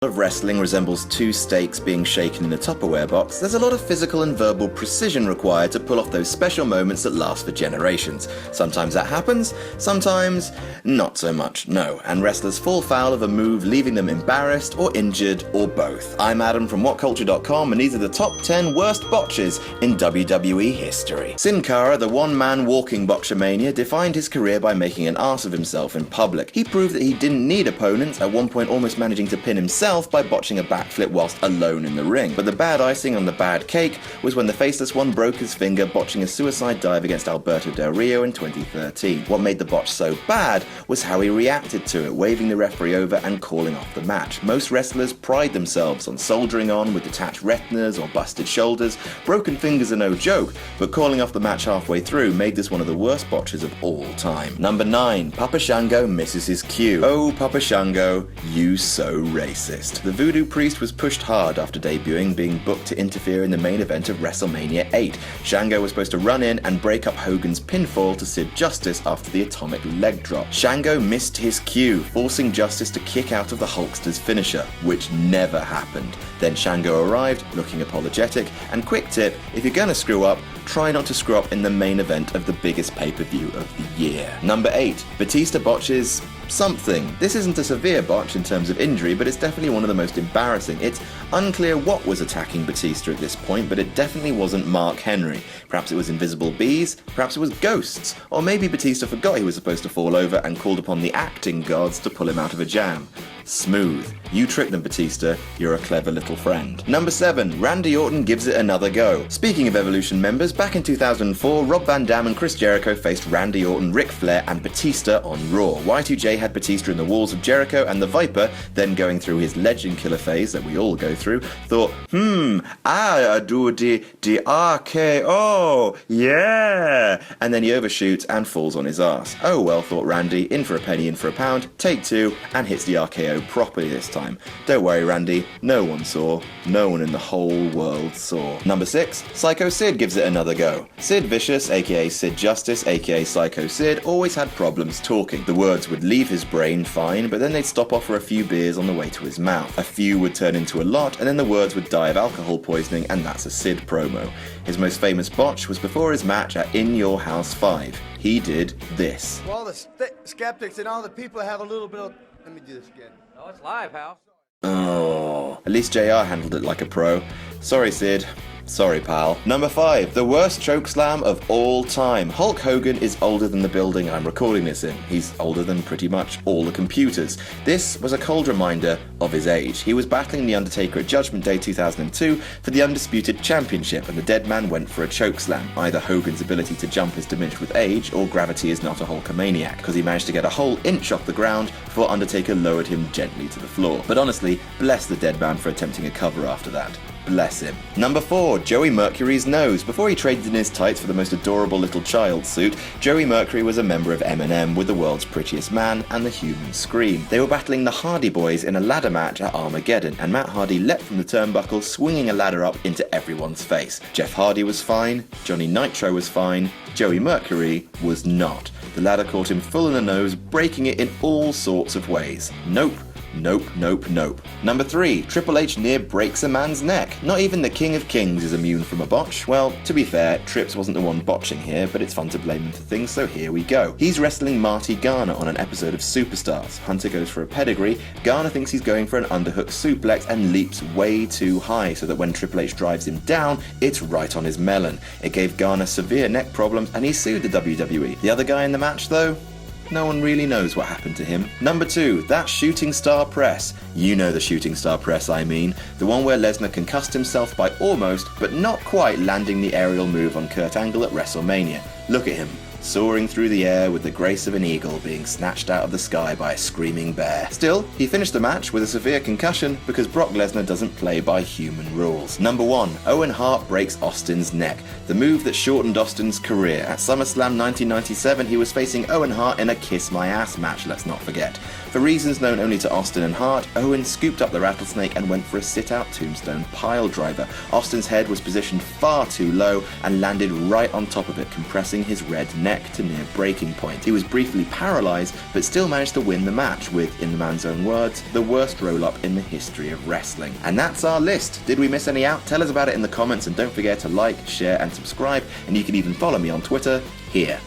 Of wrestling resembles two steaks being shaken in a Tupperware box, there's a lot of physical and verbal precision required to pull off those special moments that last for generations. Sometimes that happens, sometimes not so much, no, and wrestlers fall foul of a move leaving them embarrassed or injured or both. I'm Adam from WhatCulture.com and these are the top 10 worst botches in WWE history. Sin Cara, the one-man walking botchamania, defined his career by making an ass of himself in public. He proved that he didn't need opponents, at one point almost managing to pin himself by botching a backflip whilst alone in the ring. But the bad icing on the bad cake was when the faceless one broke his finger botching a suicide dive against Alberto Del Rio in 2013. What made the botch so bad was how he reacted to it, waving the referee over and calling off the match. Most wrestlers pride themselves on soldiering on with detached retinas or busted shoulders. Broken fingers are no joke, but calling off the match halfway through made this one of the worst botches of all time. Number 9. Papa Shango misses his cue. Oh, Papa Shango, you so racist. The Voodoo Priest was pushed hard after debuting, being booked to interfere in the main event of WrestleMania 8. Shango was supposed to run in and break up Hogan's pinfall to Sid Justice after the atomic leg drop. Shango missed his cue, forcing Justice to kick out of the Hulkster's finisher, which never happened. Then Shango arrived, looking apologetic, and quick tip, if you're gonna screw up, try not to screw up in the main event of the biggest pay-per-view of the year. Number 8. Batista botches something. This isn't a severe botch in terms of injury, but it's definitely one of the most embarrassing. It's unclear what was attacking Batista at this point, but it definitely wasn't Mark Henry. Perhaps it was invisible bees, perhaps it was ghosts, or maybe Batista forgot he was supposed to fall over and called upon the acting gods to pull him out of a jam. Smooth. You tricked them, Batista. You're a clever little friend. Number 7. Randy Orton gives it another go. Speaking of Evolution members, back in 2004, Rob Van Dam and Chris Jericho faced Randy Orton, Ric Flair, and Batista on Raw. Y2J had Batista in the walls of Jericho, and the Viper, then going through his legend killer phase that we all go through, thought, I do the RKO, yeah! And then he overshoots and falls on his ass. Oh well, thought Randy, in for a penny, in for a pound, take two, and hits the RKO properly this time. Don't worry, Randy, no one saw. No one in the whole world saw. Number 6. Psycho Sid gives it another go. Sid Vicious, aka Sid Justice, aka Psycho Sid, always had problems talking. The words would leave his brain fine, but then they'd stop off for a few beers on the way to his mouth. A few would turn into a lot, and then the words would die of alcohol poisoning, and that's a Sid promo. His most famous botch was before his match at In Your House 5. He did this. For all the skeptics and all the people have a little bit of... Let me do this again. Oh, it's live, Hal. Oh, at least JR handled it like a pro. Sorry, Sid. Sorry, pal. Number 5. The worst chokeslam of all time. Hulk Hogan is older than the building I'm recording this in. He's older than pretty much all the computers. This was a cold reminder of his age. He was battling The Undertaker at Judgment Day 2002 for the Undisputed Championship, and the dead man went for a chokeslam. Either Hogan's ability to jump is diminished with age, or gravity is not a Hulkamaniac, because he managed to get a whole inch off the ground before Undertaker lowered him gently to the floor. But honestly, bless the dead man for attempting a cover after that. Bless him. Number 4. Joey Mercury's nose. Before he traded in his tights for the most adorable little child suit, Joey Mercury was a member of M&M with the world's prettiest man and the human scream. They were battling the Hardy Boys in a ladder match at Armageddon, and Matt Hardy leapt from the turnbuckle, swinging a ladder up into everyone's face. Jeff Hardy was fine, Johnny Nitro was fine, Joey Mercury was not. The ladder caught him full in the nose, breaking it in all sorts of ways. Nope. Nope, nope, nope. Number 3. Triple H near breaks a man's neck. Not even the King of Kings is immune from a botch. Well, to be fair, Trips wasn't the one botching here, but it's fun to blame him for things, so here we go. He's wrestling Marty Garner on an episode of Superstars. Hunter goes for a pedigree, Garner thinks he's going for an underhook suplex and leaps way too high so that when Triple H drives him down, it's right on his melon. It gave Garner severe neck problems and he sued the WWE. The other guy in the match though? No one really knows what happened to him. Number 2, that shooting star press. You know the shooting star press I mean. The one where Lesnar concussed himself by almost, but not quite landing the aerial move on Kurt Angle at WrestleMania. Look at him, soaring through the air with the grace of an eagle being snatched out of the sky by a screaming bear. Still, he finished the match with a severe concussion because Brock Lesnar doesn't play by human rules. Number 1, Owen Hart breaks Austin's neck. The move that shortened Austin's career. At SummerSlam 1997, he was facing Owen Hart in a Kiss My Ass match, let's not forget. For reasons known only to Austin and Hart, Owen scooped up the rattlesnake and went for a sit-out tombstone pile driver. Austin's head was positioned far too low and landed right on top of it, compressing his red neck. neck to near breaking point. He was briefly paralyzed, but still managed to win the match with, in the man's own words, the worst roll-up in the history of wrestling. And that's our list. Did we miss any out? Tell us about it in the comments, and don't forget to like, share, and subscribe, and you can even follow me on Twitter here.